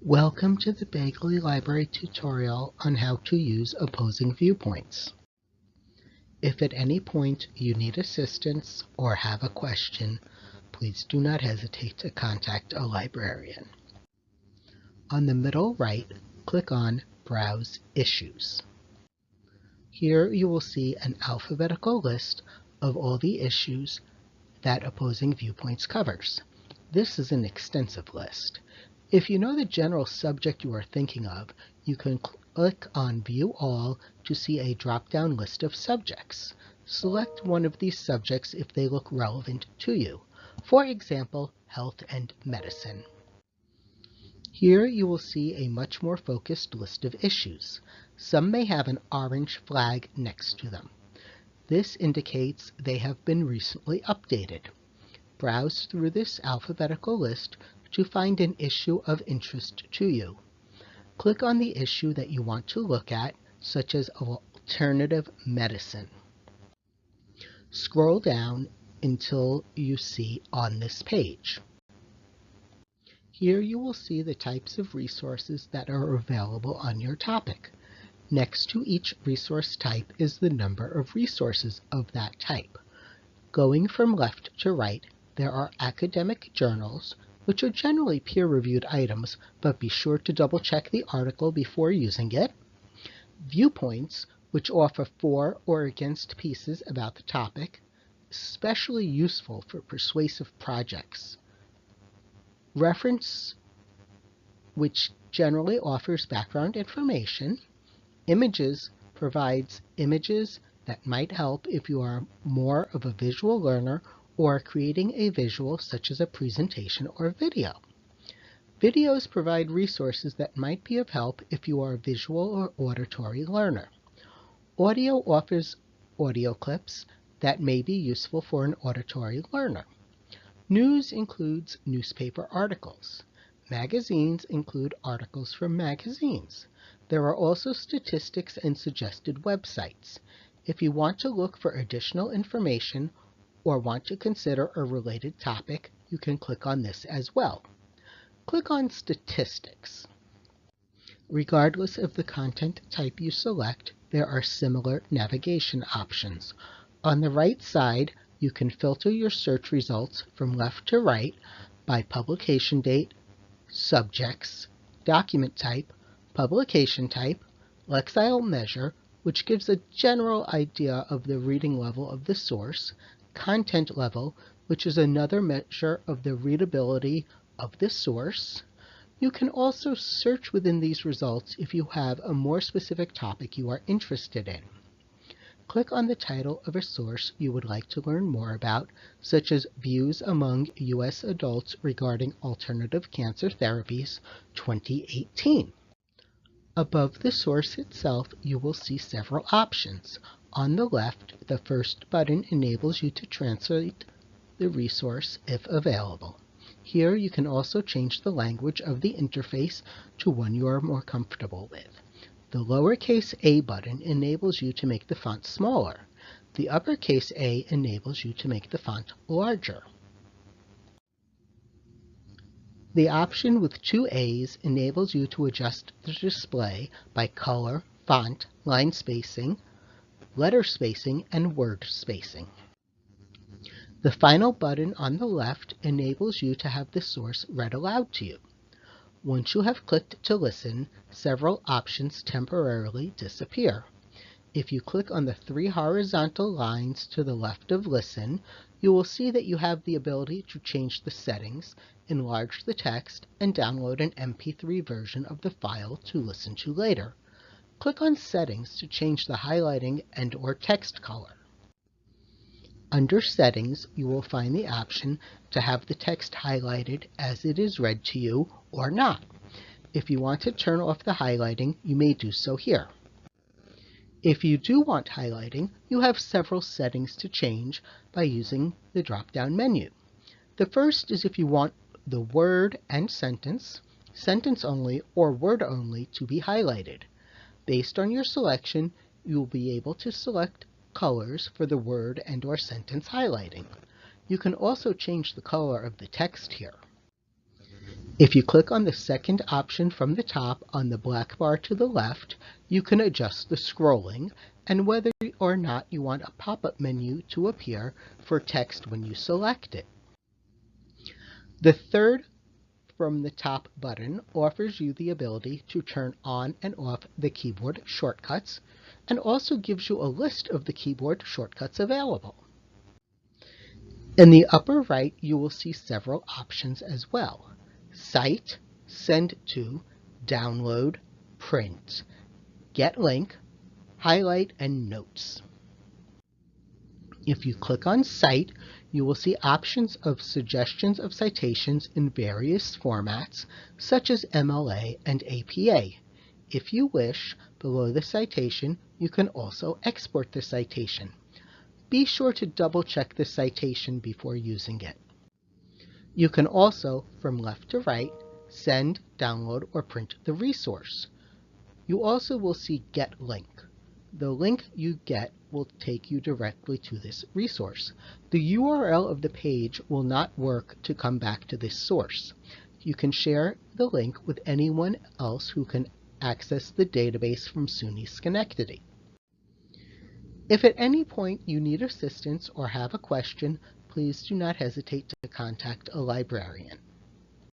Welcome to the Begley Library tutorial on how to use opposing viewpoints. If at any point you need assistance or have a question, please do not hesitate to contact a librarian. On the middle right, click on Browse Issues. Here you will see an alphabetical list of all the issues that Opposing Viewpoints covers. This is an extensive list. If you know the general subject you are thinking of, you can click on View All to see a drop-down list of subjects. Select one of these subjects if they look relevant to you. For example, health and medicine. Here you will see a much more focused list of issues. Some may have an orange flag next to them. This indicates they have been recently updated. Browse through this alphabetical list to find an issue of interest to you. Click on the issue that you want to look at, such as alternative medicine. Scroll down until you see On This Page. Here you will see the types of resources that are available on your topic. Next to each resource type is the number of resources of that type. Going from left to right, there are academic journals, which are generally peer-reviewed items, but be sure to double-check the article before using it. Viewpoints, which offer for or against pieces about the topic, especially useful for persuasive projects. Reference, which generally offers background information. Images provides images that might help if you are more of a visual learner or creating a visual such as a presentation or video. Videos provide resources that might be of help if you are a visual or auditory learner. Audio offers audio clips that may be useful for an auditory learner. News includes newspaper articles. Magazines include articles from magazines. There are also statistics and suggested websites. If you want to look for additional information or want to consider a related topic, you can click on this as well. Click on Statistics. Regardless of the content type you select, there are similar navigation options. On the right side, you can filter your search results from left to right by publication date, subjects, document type, publication type, lexile measure, which gives a general idea of the reading level of the source, content level, which is another measure of the readability of the source. You can also search within these results if you have a more specific topic you are interested in. Click on the title of a source you would like to learn more about, such as Views Among U.S. Adults Regarding Alternative Cancer Therapies 2018. Above the source itself, you will see several options. On the left, the first button enables you to translate the resource if available. Here you can also change the language of the interface to one you are more comfortable with. The lowercase a button enables you to make the font smaller. The uppercase A enables you to make the font larger. The option with two A's enables you to adjust the display by color, font, line spacing, letter spacing, and word spacing. The final button on the left enables you to have the source read aloud to you. Once you have clicked to listen, several options temporarily disappear. If you click on the three horizontal lines to the left of Listen, you will see that you have the ability to change the settings, enlarge the text, and download an MP3 version of the file to listen to later. Click on Settings to change the highlighting and/or text color. Under Settings, you will find the option to have the text highlighted as it is read to you or not. If you want to turn off the highlighting, you may do so here. If you do want highlighting, you have several settings to change by using the drop-down menu. The first is if you want the word and sentence, sentence only, or word only to be highlighted. Based on your selection, you will be able to select colors for the word and/or sentence highlighting. You can also change the color of the text here. If you click on the second option from the top on the black bar to the left, you can adjust the scrolling and whether or not you want a pop-up menu to appear for text when you select it. The third from the top button offers you the ability to turn on and off the keyboard shortcuts and also gives you a list of the keyboard shortcuts available. In the upper right, you will see several options as well: Cite, Send to, Download, Print, Get Link, Highlight, and Notes. If you click on Cite, you will see options of suggestions of citations in various formats, such as MLA and APA. If you wish, below the citation, you can also export the citation. Be sure to double-check the citation before using it. You can also, from left to right, send, download, or print the resource. You also will see Get Link. The link you get will take you directly to this resource. The URL of the page will not work to come back to this source. You can share the link with anyone else who can access the database from SUNY Schenectady. If at any point you need assistance or have a question, please do not hesitate to contact a librarian.